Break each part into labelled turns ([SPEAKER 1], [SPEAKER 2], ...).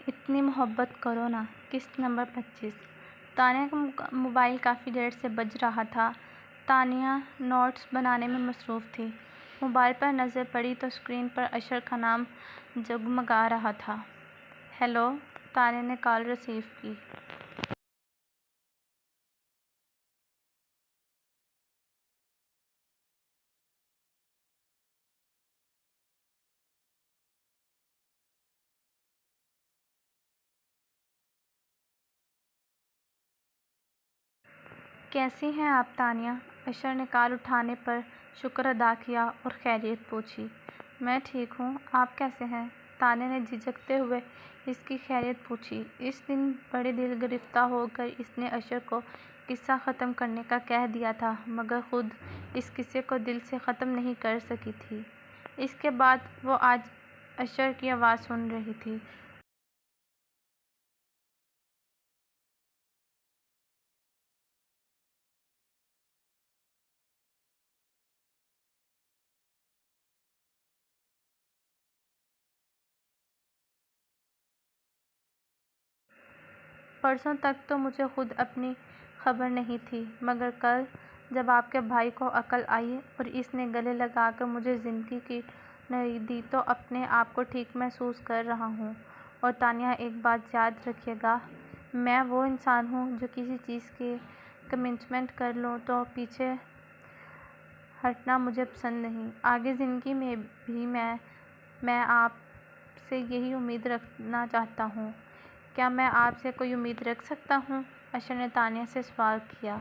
[SPEAKER 1] اتنی محبت کرو نا۔ قسط نمبر 25۔ تانیہ کا موبائل کافی دیر سے بج رہا تھا۔ تانیہ نوٹس بنانے میں مصروف تھی۔ موبائل پر نظر پڑی تو اسکرین پر اشر کا نام جگمگا رہا تھا۔ ہیلو، تانیہ نے کال ریسیو کی۔ کیسی ہیں آپ تانیہ؟ اشر نے کال اٹھانے پر شکر ادا کیا اور خیریت پوچھی۔ میں ٹھیک ہوں، آپ کیسے ہیں؟ تانیہ نے جھجکتے ہوئے اس کی خیریت پوچھی۔ اس دن بڑے دل گرفتہ ہو کر اس نے اشر کو قصہ ختم کرنے کا کہہ دیا تھا مگر خود اس قصے کو دل سے ختم نہیں کر سکی تھی۔ اس کے بعد وہ آج اشر کی آواز سن رہی تھی۔ پرسوں تک تو مجھے خود اپنی خبر نہیں تھی مگر کل جب آپ کے بھائی کو عقل آئی اور اس نے گلے لگا کر مجھے زندگی کی نوعیت دی تو اپنے آپ کو ٹھیک محسوس کر رہا ہوں۔ اور تانیہ ایک بات یاد رکھیے گا، میں وہ انسان ہوں جو کسی چیز کی کمٹمنٹ کر لوں تو پیچھے ہٹنا مجھے پسند نہیں۔ آگے زندگی میں بھی میں آپ سے یہی امید رکھنا چاہتا ہوں۔ کیا میں آپ سے کوئی امید رکھ سکتا ہوں؟ اشر نے تانیہ سے سوال کیا۔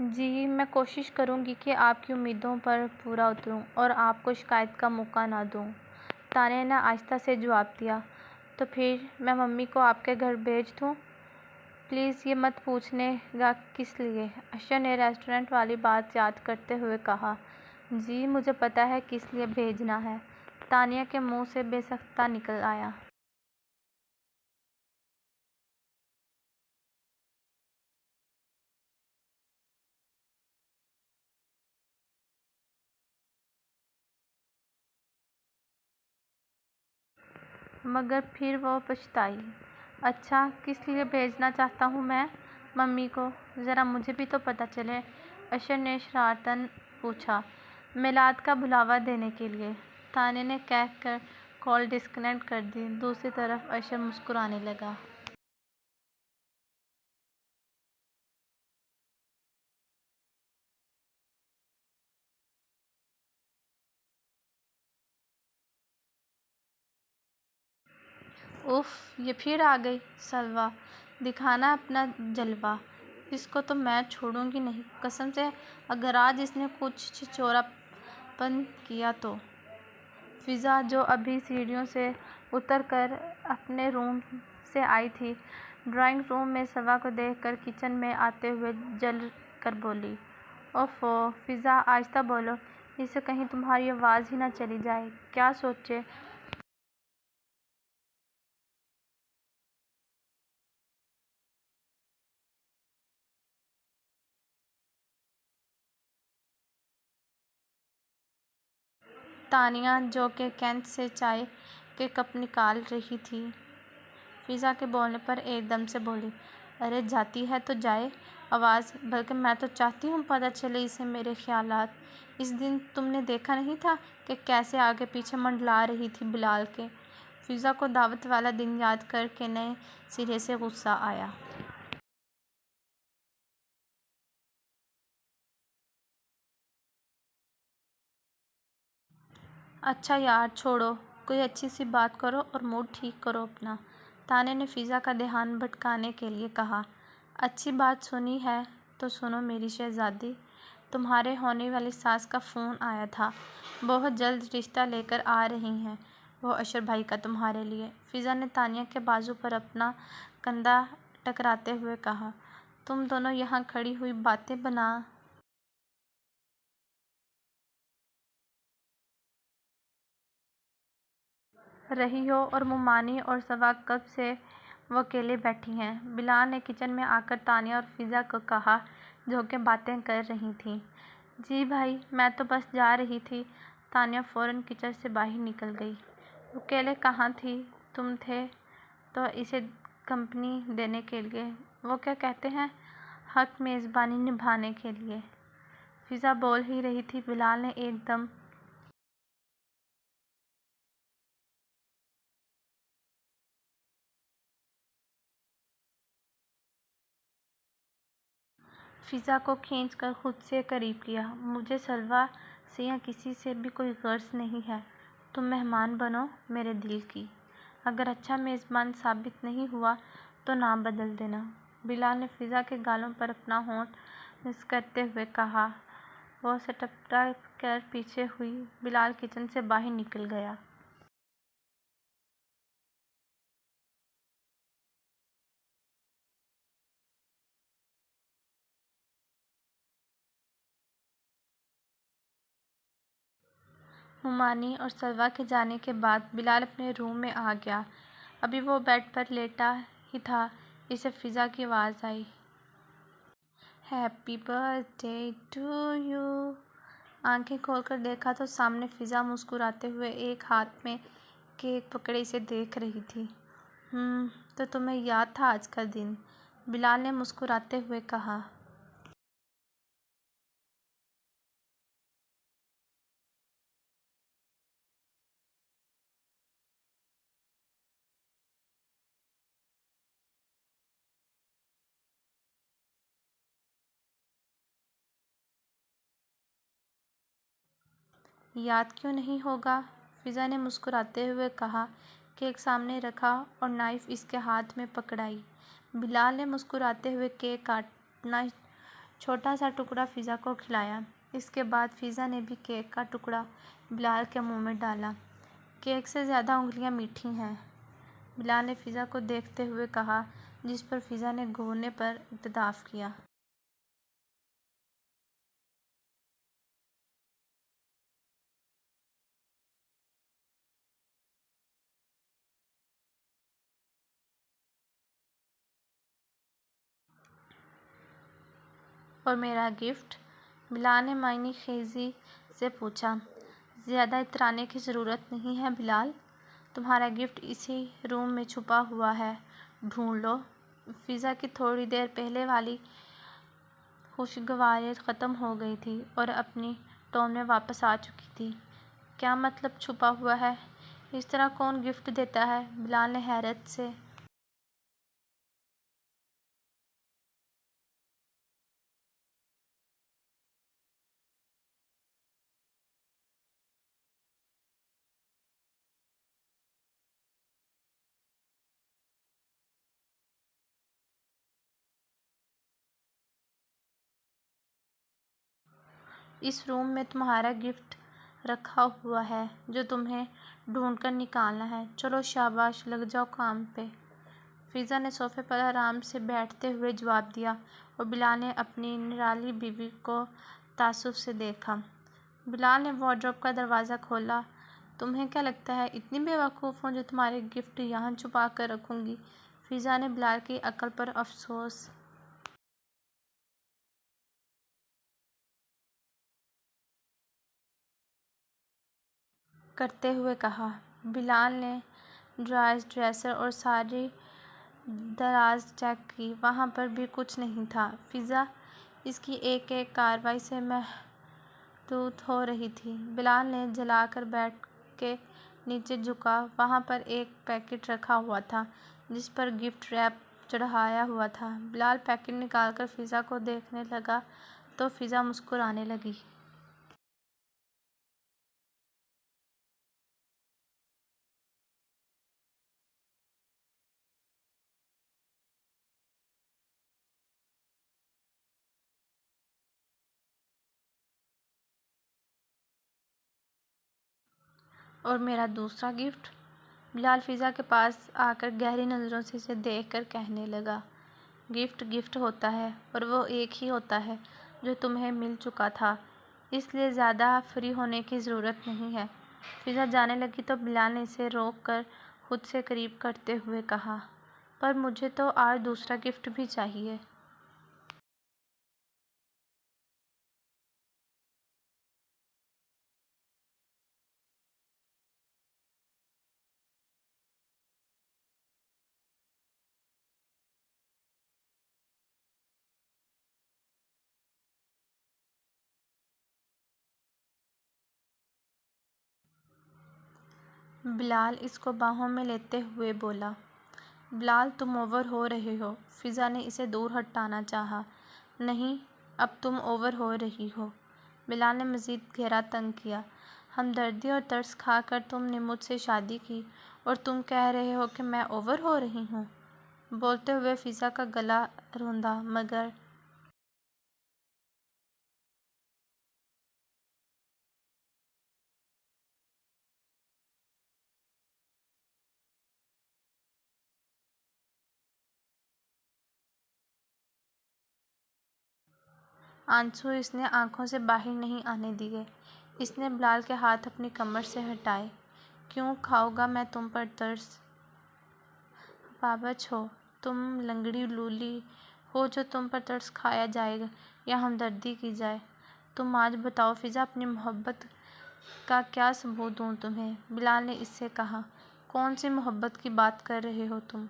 [SPEAKER 1] جی، میں کوشش کروں گی کہ آپ کی امیدوں پر پورا اتروں اور آپ کو شکایت کا موقع نہ دوں، تانیہ نے آہستہ سے جواب دیا۔ تو پھر میں ممی کو آپ کے گھر بھیج دوں؟ پلیز یہ مت پوچھیے گا کس لیے، اشر نے ریسٹورنٹ والی بات یاد کرتے ہوئے کہا۔ جی، مجھے پتہ ہے کس لیے بھیجنا ہے، تانیہ کے منہ سے بے ساختہ نکل آیا۔ مگر پھر وہ پچھتائی۔ اچھا، کس لیے بھیجنا چاہتا ہوں میں ممی کو؟ ذرا مجھے بھی تو پتہ چلے، اشر نے شرارتاً پوچھا۔ میلاد کا بلاوا دینے کے لیے، تانیہ نے کہہ کر کال ڈسکنیکٹ کر دی۔ دوسری طرف اشر مسکرانے لگا۔ اف، یہ پھر آ گئی سلویٰ، دکھانا اپنا جلوہ، اس کو تو میں چھوڑوں گی نہیں قسم سے، اگر آج اس نے کچھ چھچورا پن کیا تو۔ فضا جو ابھی سیڑھیوں سے اتر کر اپنے روم سے آئی تھی، ڈرائنگ روم میں سلویٰ کو دیکھ کر کچن میں آتے ہوئے جل کر بولی۔ اوفو فضا، آہستہ بولو، اس سے کہیں تمہاری آواز ہی نہ چلی جائے، کیا سوچے؟ تانیہ جو کہ کینٹ سے چائے کے کپ نکال رہی تھی، فضا کے بولنے پر ایک دم سے بولی۔ ارے جاتی ہے تو جائے آواز، بلکہ میں تو چاہتی ہوں پتہ چلے اسے میرے خیالات۔ اس دن تم نے دیکھا نہیں تھا کہ کیسے آگے پیچھے منڈلا رہی تھی بلال کے؟ فضا کو دعوت والا دن یاد کر کے نئے سرے سے غصہ آیا۔ اچھا یار چھوڑو، کوئی اچھی سی بات کرو اور موڈ ٹھیک کرو اپنا، تانیہ نے فضا کا دھیان بھٹکانے کے لیے کہا۔ اچھی بات سننی ہے تو سنو میری شہزادی، تمہارے ہونے والی ساس کا فون آیا تھا، بہت جلد رشتہ لے کر آ رہی ہیں وہ اشر بھائی کا تمہارے لیے، فضا نے تانیہ کے بازو پر اپنا کندھا ٹکراتے ہوئے کہا۔ تم دونوں یہاں کھڑی ہوئی باتیں بنا رہی ہو اور ممانی اور سوا کب سے وہ اکیلے بیٹھی ہیں، بلال نے کچن میں آ کر تانیہ اور فضا کو کہا جو کہ باتیں کر رہی تھیں۔ جی بھائی، میں تو بس جا رہی تھی۔ تانیہ فوراً کچن سے باہر نکل گئی۔ وکیلے کہاں تھی؟ تم تھے تو اسے کمپنی دینے کے لیے، وہ کیا کہتے ہیں، حق میزبانی نبھانے کے لیے۔ فضا بول ہی رہی تھی، بلال نے ایک دم فضا کو کھینچ کر خود سے قریب کیا۔ مجھے سلویٰ سے یا کسی سے بھی کوئی غرض نہیں ہے، تم مہمان بنو میرے دل کی، اگر اچھا میزبان ثابت نہیں ہوا تو نام بدل دینا۔ بلال نے فضا کے گالوں پر اپنا ہونٹ مسح کرتے ہوئے کہا۔ وہ سٹپٹا کر پیچھے ہوئی۔ بلال کچن سے باہر نکل گیا۔ ہمانی اور سلویٰ کے جانے کے بعد بلال اپنے روم میں آ گیا۔ ابھی وہ بیڈ پر لیٹا ہی تھا، اسے فضا کی آواز آئی۔ ہیپی برتھ ڈے ٹو یو۔ آنکھیں کھول کر دیکھا تو سامنے فضا مسکراتے ہوئے ایک ہاتھ میں کیک پکڑے اسے دیکھ رہی تھی۔ تو تمہیں یاد تھا آج کا دن؟ بلال نے مسکراتے ہوئے کہا۔ یاد کیوں نہیں ہوگا؟ فضا نے مسکراتے ہوئے کہا۔ کیک سامنے رکھا اور نائف اس کے ہاتھ میں پکڑائی۔ بلال نے مسکراتے ہوئے کیک کاٹا، چھوٹا سا ٹکڑا فضا کو کھلایا۔ اس کے بعد فضا نے بھی کیک کا ٹکڑا بلال کے منہ میں ڈالا۔ کیک سے زیادہ انگلیاں میٹھی ہیں، بلال نے فضا کو دیکھتے ہوئے کہا، جس پر فضا نے گھورنے پر اعتراف کیا۔ اور میرا گفٹ؟ بلال نے معنی خیزی سے پوچھا۔ زیادہ اترانے کی ضرورت نہیں ہے بلال، تمہارا گفٹ اسی روم میں چھپا ہوا ہے، ڈھونڈ لو۔ فضا کی تھوڑی دیر پہلے والی خوشگواری ختم ہو گئی تھی اور اپنی ٹون میں واپس آ چکی تھی۔ کیا مطلب چھپا ہوا ہے؟ اس طرح کون گفٹ دیتا ہے؟ بلال نے حیرت سے اس روم میں تمہارا گفٹ رکھا ہوا ہے جو تمہیں ڈھونڈ کر نکالنا ہے، چلو شاباش، لگ جاؤ کام پہ۔ فضا نے صوفے پر آرام سے بیٹھتے ہوئے جواب دیا اور بلال نے اپنی نرالی بیوی کو تعجب سے دیکھا۔ بلال نے وارڈروب کا دروازہ کھولا۔ تمہیں کیا لگتا ہے اتنی بے وقوف ہوں جو تمہارے گفٹ یہاں چھپا کر رکھوں گی؟ فضا نے بلال کی عقل پر افسوس کرتے ہوئے کہا۔ بلال نے ڈرائر، ڈریسر اور ساری دراز چیک کی، وہاں پر بھی کچھ نہیں تھا۔ فضا اس کی ایک ایک کارروائی سے محتاط ہو رہی تھی۔ بلال نے جھلا کر بیڈ کے نیچے جھکا، وہاں پر ایک پیکٹ رکھا ہوا تھا جس پر گفٹ ریپ چڑھایا ہوا تھا۔ بلال پیکٹ نکال کر فضا کو دیکھنے لگا تو فضا مسکرانے لگی۔ اور میرا دوسرا گفٹ؟ بلال فضا کے پاس آ کر گہری نظروں سے اسے دیکھ کر کہنے لگا۔ گفٹ گفٹ ہوتا ہے اور وہ ایک ہی ہوتا ہے جو تمہیں مل چکا تھا، اس لیے زیادہ فری ہونے کی ضرورت نہیں ہے۔ فضا جانے لگی تو بلال نے اسے روک کر خود سے قریب کرتے ہوئے کہا، پر مجھے تو آج دوسرا گفٹ بھی چاہیے۔ بلال اس کو باہوں میں لیتے ہوئے بولا۔ بلال تم اوور ہو رہے ہو۔ فضا نے اسے دور ہٹانا چاہا۔ نہیں، اب تم اوور ہو رہی ہو۔ بلال نے مزید گہرا تنگ کیا۔ ہمدردی اور ترس کھا کر تم نے مجھ سے شادی کی اور تم کہہ رہے ہو کہ میں اوور ہو رہی ہوں؟ بولتے ہوئے فضا کا گلا روندا، مگر آنسو اس نے آنکھوں سے باہر نہیں آنے دیے۔ اس نے بلال کے ہاتھ اپنی کمر سے ہٹائے۔ کیوں کھاؤں گا میں تم پر ترس؟ پابچ ہو تم، لنگڑی لولی ہو جو تم پر ترس کھایا جائے یا ہمدردی کی جائے؟ تم آج بتاؤ فضا، اپنی محبت کا کیا ثبوت دوں تمہیں؟ بلال نے اس سے کہا۔ کون سی محبت کی بات کر رہے ہو تم؟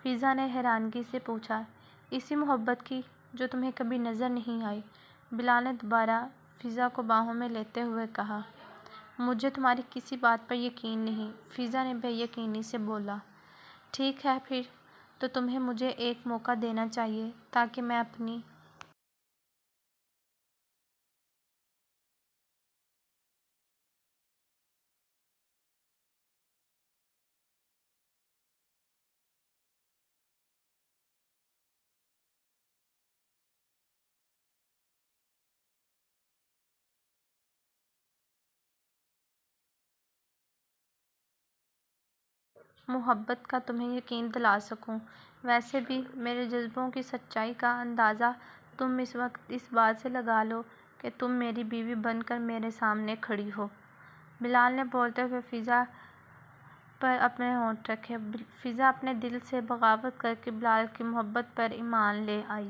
[SPEAKER 1] فضا نے حیرانگی سے پوچھا۔ اسی محبت کی جو تمہیں کبھی نظر نہیں آئی؟ بلال نے دوبارہ فضا کو باہوں میں لیتے ہوئے کہا۔ مجھے تمہاری کسی بات پر یقین نہیں، فضا نے بے یقینی سے بولا۔ ٹھیک ہے پھر تو تمہیں مجھے ایک موقع دینا چاہیے تاکہ میں اپنی محبت کا تمہیں یقین دلا سکوں۔ ویسے بھی میرے جذبوں کی سچائی کا اندازہ تم اس وقت اس بات سے لگا لو کہ تم میری بیوی بن کر میرے سامنے کھڑی ہو۔ بلال نے بولتے ہوئے فضا پر اپنے ہونٹ رکھے۔ فضا اپنے دل سے بغاوت کر کے بلال کی محبت پر ایمان لے آئی۔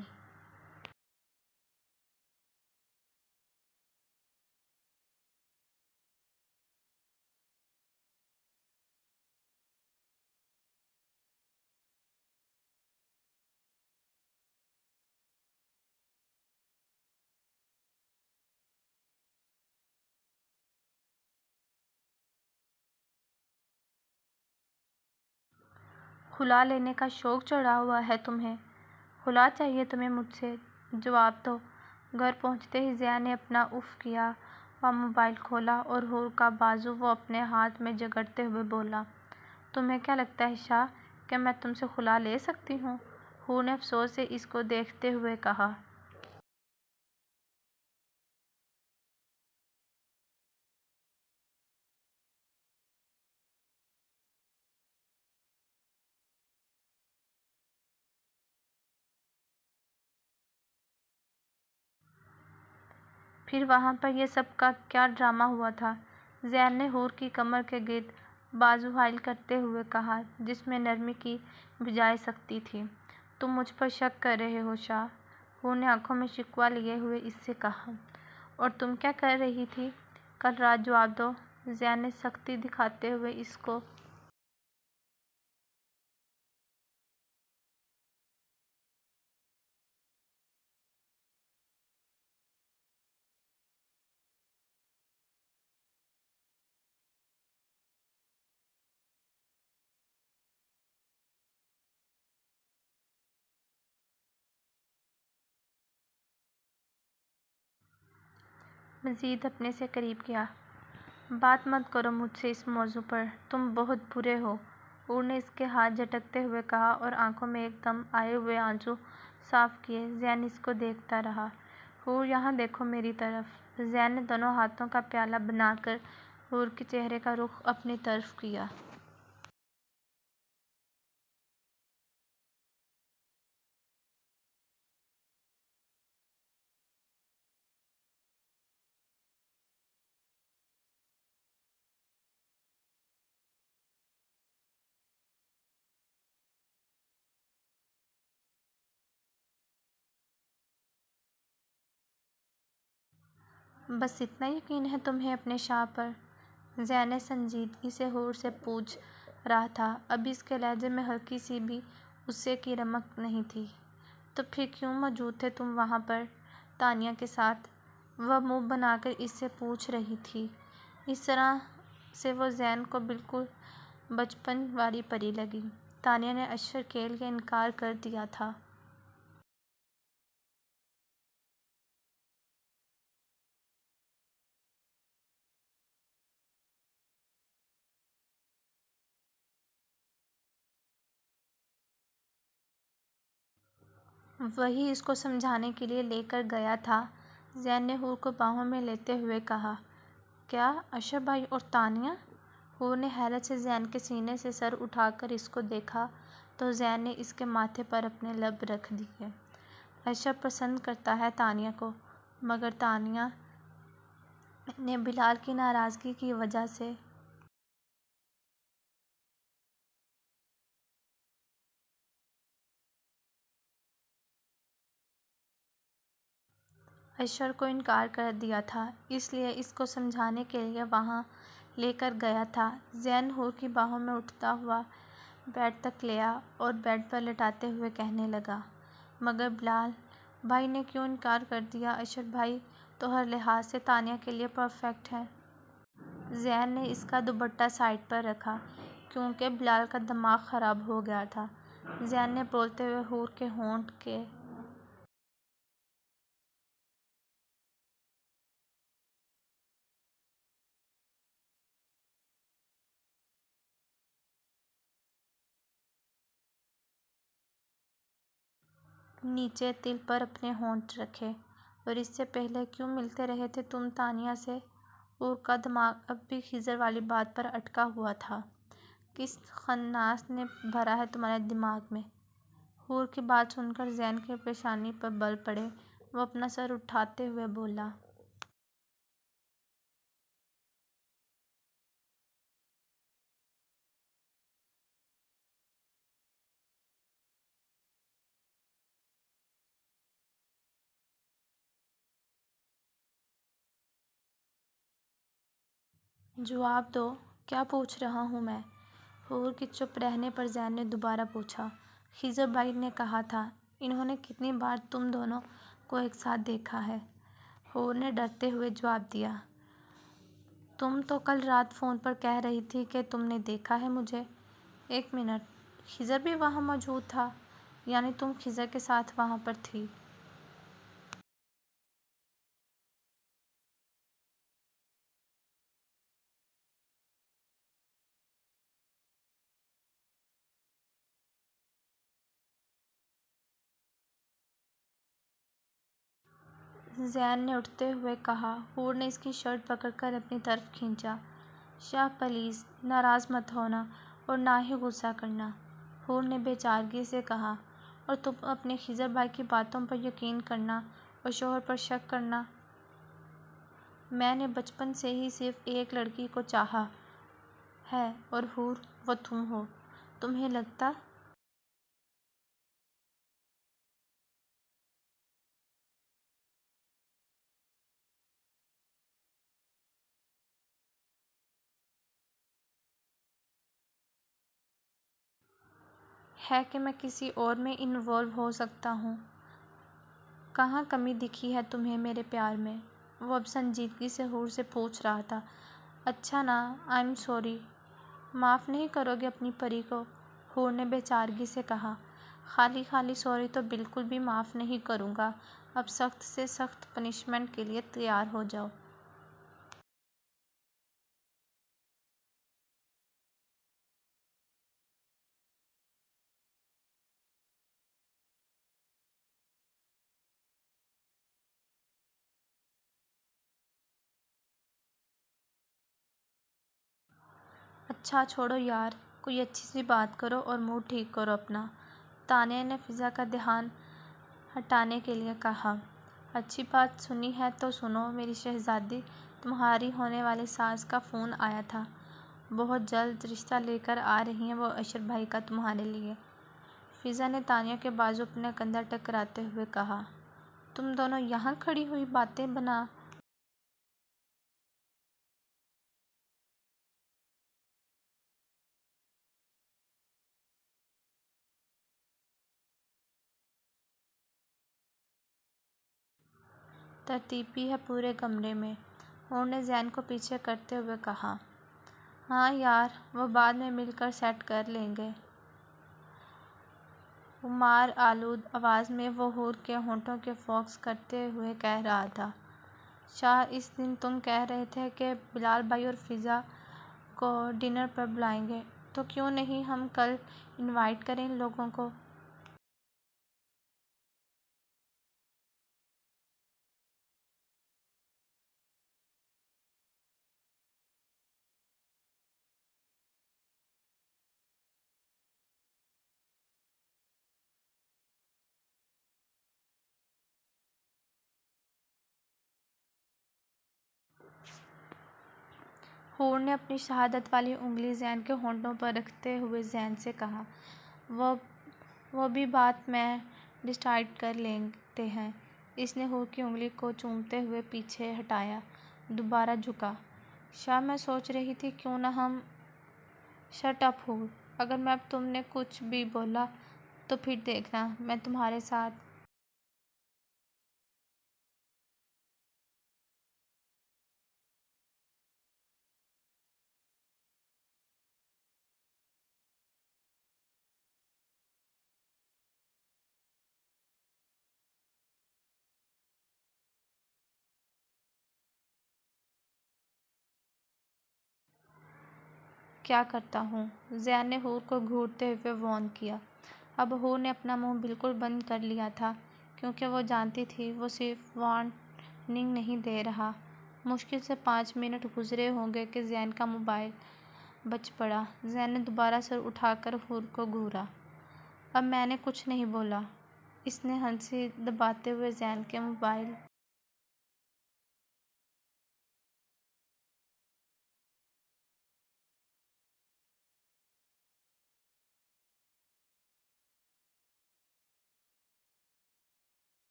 [SPEAKER 1] خلا لینے کا شوق چڑھا ہوا ہے تمہیں؟ خلا چاہیے تمہیں مجھ سے؟ جواب دو۔ گھر پہنچتے ہی زیا نے اپنا اف کیا ہوا موبائل کھولا اور حور کا بازو وہ اپنے ہاتھ میں جگڑتے ہوئے بولا۔ تمہیں کیا لگتا ہے شاہ کہ میں تم سے خلا لے سکتی ہوں؟ حور نے افسوس سے اس کو دیکھتے ہوئے کہا۔ پھر وہاں پر یہ سب کا کیا ڈرامہ ہوا تھا؟ زین نے حور کی کمر کے گرد بازو حائل کرتے ہوئے کہا جس میں نرمی کی بجائے سختی تھی۔ تم مجھ پر شک کر رہے ہو شاہ؟ حور نے آنکھوں میں شکوہ لیے ہوئے اس سے کہا۔ اور تم کیا کر رہی تھی کل رات؟ جواب دو۔ زین نے سختی دکھاتے ہوئے اس کو مزید اپنے سے قریب کیا۔ بات مت کرو مجھ سے اس موضوع پر، تم بہت برے ہو، حور نے اس کے ہاتھ جھٹکتے ہوئے کہا اور آنکھوں میں ایک دم آئے ہوئے آنسو صاف کیے۔ زین اس کو دیکھتا رہا۔ حور یہاں دیکھو میری طرف۔ زین نے دونوں ہاتھوں کا پیالہ بنا کر حور کے چہرے کا رخ اپنی طرف کیا۔ بس اتنا یقین ہے تمہیں اپنے شاہ پر؟ زین نے سنجیدگی سے حور سے پوچھ رہا تھا۔ اب اس کے لہجے میں ہلکی سی بھی غصے کی رمق نہیں تھی۔ تو پھر کیوں موجود تھے تم وہاں پر تانیہ کے ساتھ؟ وہ منہ بنا کر اس سے پوچھ رہی تھی۔ اس طرح سے وہ زین کو بالکل بچپن والی پری لگی۔ تانیہ نے اشر کھیل کے انکار کر دیا تھا۔ وہی اس کو سمجھانے کے لیے لے کر گیا تھا۔ زین نے حور کو باہوں میں لیتے ہوئے کہا۔ کیا اشر بھائی اور تانیہ؟ حور نے حیرت سے زین کے سینے سے سر اٹھا کر اس کو دیکھا تو زین نے اس کے ماتھے پر اپنے لب رکھ دیے۔ اشر پسند کرتا ہے تانیہ کو، مگر تانیہ نے بلال کی ناراضگی کی وجہ سے اشر کو انکار کر دیا تھا، اس لیے اس کو سمجھانے کے لیے وہاں لے کر گیا تھا۔ زین حور کی باہوں میں اٹھتا ہوا بیڈ تک لیا اور بیڈ پر لٹاتے ہوئے کہنے لگا، مگر بلال بھائی نے کیوں انکار کر دیا؟ اشر بھائی تو ہر لحاظ سے تانیہ کے لیے پرفیکٹ ہے۔ زین نے اس کا دوپٹہ سائیڈ پر رکھا کیونکہ بلال کا دماغ خراب ہو گیا تھا۔ زین نے بولتے ہوئے حور کے ہونٹ کے نیچے تل پر اپنے ہونٹ رکھے۔ اور اس سے پہلے کیوں ملتے رہے تھے تم تانیہ سے؟ حور کا دماغ اب بھی خضر والی بات پر اٹکا ہوا تھا۔ کس خناس نے بھرا ہے تمہارے دماغ میں؟ حور کی بات سن کر زین کے پیشانی پر بل پڑے۔ وہ اپنا سر اٹھاتے ہوئے بولا۔ جواب دو، کیا پوچھ رہا ہوں میں؟ حور کے چپ رہنے پر زین نے دوبارہ پوچھا۔ خضر بھائی نے کہا تھا، انہوں نے کتنی بار تم دونوں کو ایک ساتھ دیکھا ہے؟ حور نے ڈرتے ہوئے جواب دیا۔ تم تو کل رات فون پر کہہ رہی تھی کہ تم نے دیکھا ہے مجھے۔ ایک منٹ، خضر بھی وہاں موجود تھا؟ یعنی تم خضر کے ساتھ وہاں پر تھی؟ زین نے اٹھتے ہوئے کہا۔ حور نے اس کی شرٹ پکڑ کر اپنی طرف کھینچا۔ شاہ پلیز ناراض مت ہونا اور نہ ہی غصہ کرنا، حور نے بے چارگی سے کہا، اور تم اپنے خضر بھائی کی باتوں پر یقین کرنا اور شوہر پر شک کرنا۔ میں نے بچپن سے ہی صرف ایک لڑکی کو چاہا ہے اور حور وہ تم ہو۔ تمہیں لگتا ہے کہ میں کسی اور میں انوالو ہو سکتا ہوں؟ کہاں کمی دکھی ہے تمہیں میرے پیار میں؟ وہ اب سنجیدگی سے حور سے پوچھ رہا تھا۔ اچھا نا، آئی ایم سوری۔ معاف نہیں کرو گے اپنی پری کو؟ حور نے بے چارگی سے کہا۔ خالی خالی سوری تو بالکل بھی معاف نہیں کروں گا۔ اب سخت سے سخت پنشمنٹ کے لیے تیار ہو جاؤ۔ اچھا چھوڑو یار، کوئی اچھی سی بات کرو اور موڈ ٹھیک کرو اپنا، تانیہ نے فضا کا دھیان ہٹانے کے لیے کہا۔ اچھی بات سنی ہے تو سنو میری شہزادی، تمہاری ہونے والی ساس کا فون آیا تھا۔ بہت جلد رشتہ لے کر آ رہی ہیں وہ اشر بھائی کا تمہارے لیے۔ فضا نے تانیہ کے بازو اپنے کندھا ٹکراتے ہوئے کہا۔ تم دونوں یہاں کھڑی ہوئی باتیں بنا ترتیبی ہے پورے کمرے میں، حور نے زین کو پیچھے کرتے ہوئے کہا۔ ہاں یار، وہ بعد میں مل کر سیٹ کر لیں گے۔ خمار آلود آواز میں وہ حور کے ہونٹوں کے فوکس کرتے ہوئے کہہ رہا تھا۔ شاہ، اس دن تم کہہ رہے تھے کہ بلال بھائی اور فضا کو ڈنر پر بلائیں گے، تو کیوں نہیں ہم کل انوائٹ کریں ان لوگوں کو؟ حور نے اپنی شہادت والی انگلی زین کے ہونٹوں پر رکھتے ہوئے زین سے کہا۔ وہ بھی بات میں ڈسائڈ کر لیتے ہیں۔ اس نے حور کی انگلی کو چومتے ہوئے پیچھے ہٹایا، دوبارہ جھکا۔ شاہ، میں سوچ رہی تھی کیوں نہ ہم… شٹ اپ حور، اگر میں اب تم نے کچھ بھی بولا تو پھر دیکھنا میں تمہارے ساتھ… کیا کرتا ہوں؟ زین نے حور کو گھورتے ہوئے وارن کیا۔ اب حور نے اپنا منہ بالکل بند کر لیا تھا، کیونکہ وہ جانتی تھی وہ صرف وارننگ نہیں دے رہا۔ مشکل سے 5 منٹ گزرے ہوں گے کہ زین کا موبائل بج پڑا۔ زین نے دوبارہ سر اٹھا کر حور کو گھورا۔ اب میں نے کچھ نہیں بولا، اس نے ہنسی دباتے ہوئے زین کے موبائل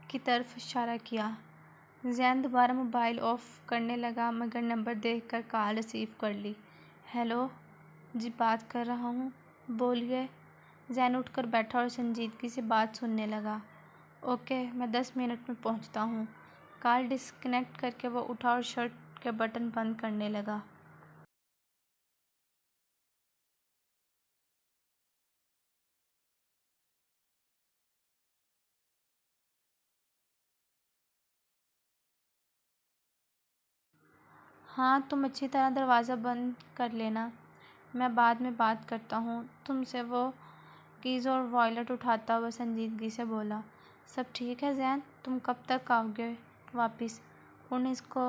[SPEAKER 1] کی طرف اشارہ کیا۔ زین دوبارہ موبائل آف کرنے لگا مگر نمبر دیکھ کر کال ریسیو کر لی۔ ہیلو جی، بات کر رہا ہوں، بولیے۔ زین اٹھ کر بیٹھا اور سنجیدگی سے بات سننے لگا۔ اوکے، میں 10 منٹ میں پہنچتا ہوں۔ کال ڈسکنیکٹ کر کے وہ اٹھا اور شرٹ کے بٹن بند کرنے لگا۔ ہاں، تم اچھی طرح دروازہ بند کر لینا، میں بعد میں بات کرتا ہوں تم سے۔ وہ کیز اور وائلٹ اٹھاتا ہوا سنجیدگی سے بولا۔ سب ٹھیک ہے زین، تم کب تک آؤ گے واپس؟ حور نے اس کو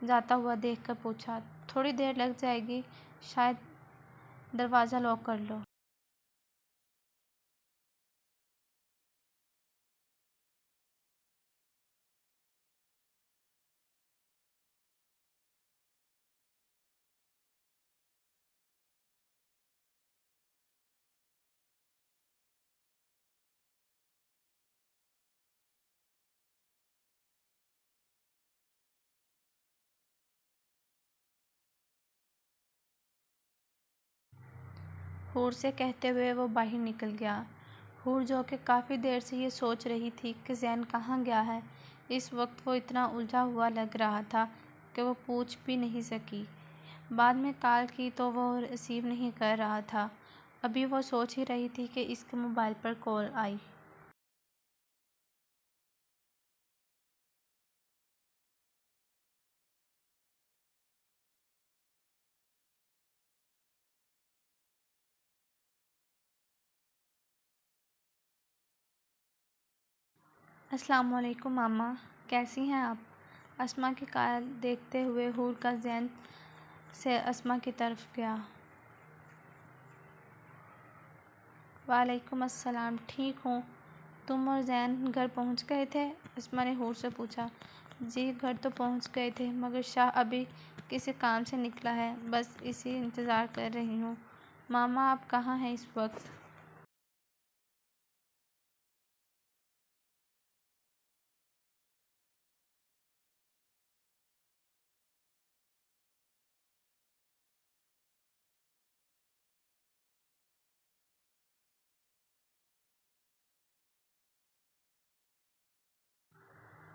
[SPEAKER 1] جاتا ہوا دیکھ کر پوچھا۔ تھوڑی دیر لگ جائے گی شاید، دروازہ لاک کر لو۔ حور سے کہتے ہوئے وہ باہر نکل گیا۔ حور، جو کہ کافی دیر سے یہ سوچ رہی تھی کہ زین کہاں گیا ہے، اس وقت وہ اتنا الجھا ہوا لگ رہا تھا کہ وہ پوچھ بھی نہیں سکی۔ بعد میں کال کی تو وہ ریسیو نہیں کر رہا تھا۔ ابھی وہ سوچ ہی رہی تھی کہ اس کے موبائل پر کال آئی۔ السلام علیکم ماما، کیسی ہیں آپ؟ اسما کی کال دیکھتے ہوئے حور کا ذہن سے اسما کی طرف گیا۔ وعلیکم السلام، ٹھیک ہوں۔ تم اور زین گھر پہنچ گئے تھے؟ اسما نے حور سے پوچھا۔ جی، گھر تو پہنچ گئے تھے مگر شاہ ابھی کسی کام سے نکلا ہے، بس اسی انتظار کر رہی ہوں۔ ماما، آپ کہاں ہیں اس وقت؟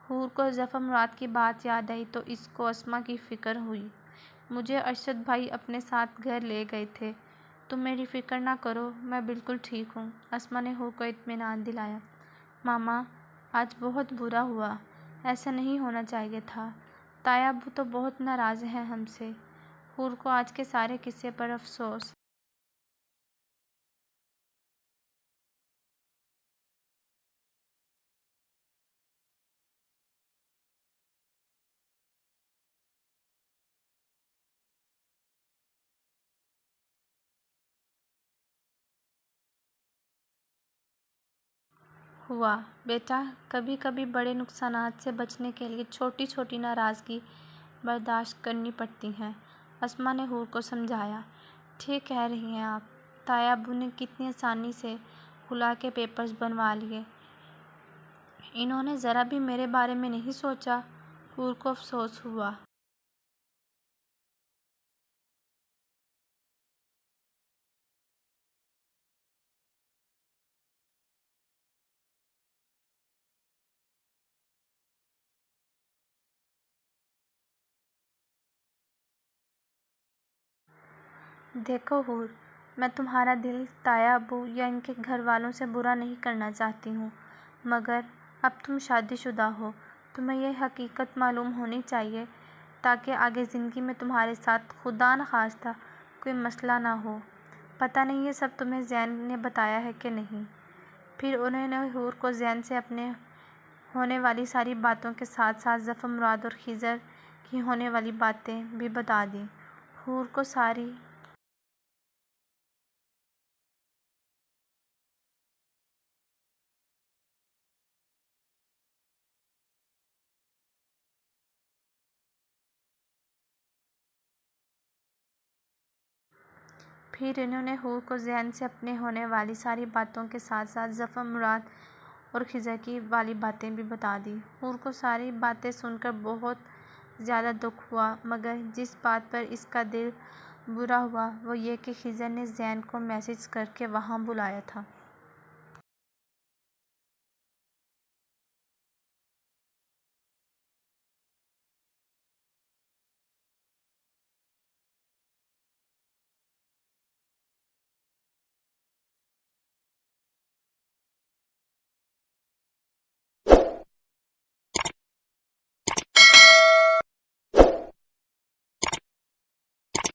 [SPEAKER 1] حور کو ظفر مراد کی بات یاد آئی تو اس کو اسما کی فکر ہوئی۔ مجھے ارشد بھائی اپنے ساتھ گھر لے گئے تھے۔ تم میری فکر نہ کرو، میں بالکل ٹھیک ہوں، اسما نے حور کو اطمینان دلایا۔ ماما، آج بہت برا ہوا، ایسا نہیں ہونا چاہیے تھا۔ تایا ابو تو بہت ناراض ہیں ہم سے۔ حور کو آج کے سارے قصے پر افسوس ہوا۔ بیٹا، کبھی کبھی بڑے نقصانات سے بچنے کے لیے چھوٹی چھوٹی ناراضگی برداشت کرنی پڑتی ہے، اسما نے حور کو سمجھایا۔ ٹھیک کہہ رہی ہیں آپ، تایا ابو نے کتنی آسانی سے خلا کے پیپرز بنوا لیے، انہوں نے ذرا بھی میرے بارے میں نہیں سوچا۔ حور کو افسوس ہوا۔ دیکھو حور، میں تمہارا دل تایا ابو یا ان کے گھر والوں سے برا نہیں کرنا چاہتی ہوں، مگر اب تم شادی شدہ ہو، تمہیں یہ حقیقت معلوم ہونی چاہیے تاکہ آگے زندگی میں تمہارے ساتھ خدا نخواستہ کوئی مسئلہ نہ ہو۔ پتہ نہیں یہ سب تمہیں زین نے بتایا ہے کہ نہیں؟ پھر انہوں نے حور کو زین سے اپنے ہونے والی ساری باتوں کے ساتھ ساتھ ظفر مراد اور خضر کی ہونے والی باتیں بھی بتا دیں۔ حور کو ساری پھر انہوں نے حور کو زین سے اپنے ہونے والی ساری باتوں کے ساتھ ساتھ ظفر مراد اور خضر کی والی باتیں بھی بتا دیں۔ حور کو ساری باتیں سن کر بہت زیادہ دکھ ہوا، مگر جس بات پر اس کا دل برا ہوا وہ یہ کہ خضر نے زین کو میسج کر کے وہاں بلایا تھا۔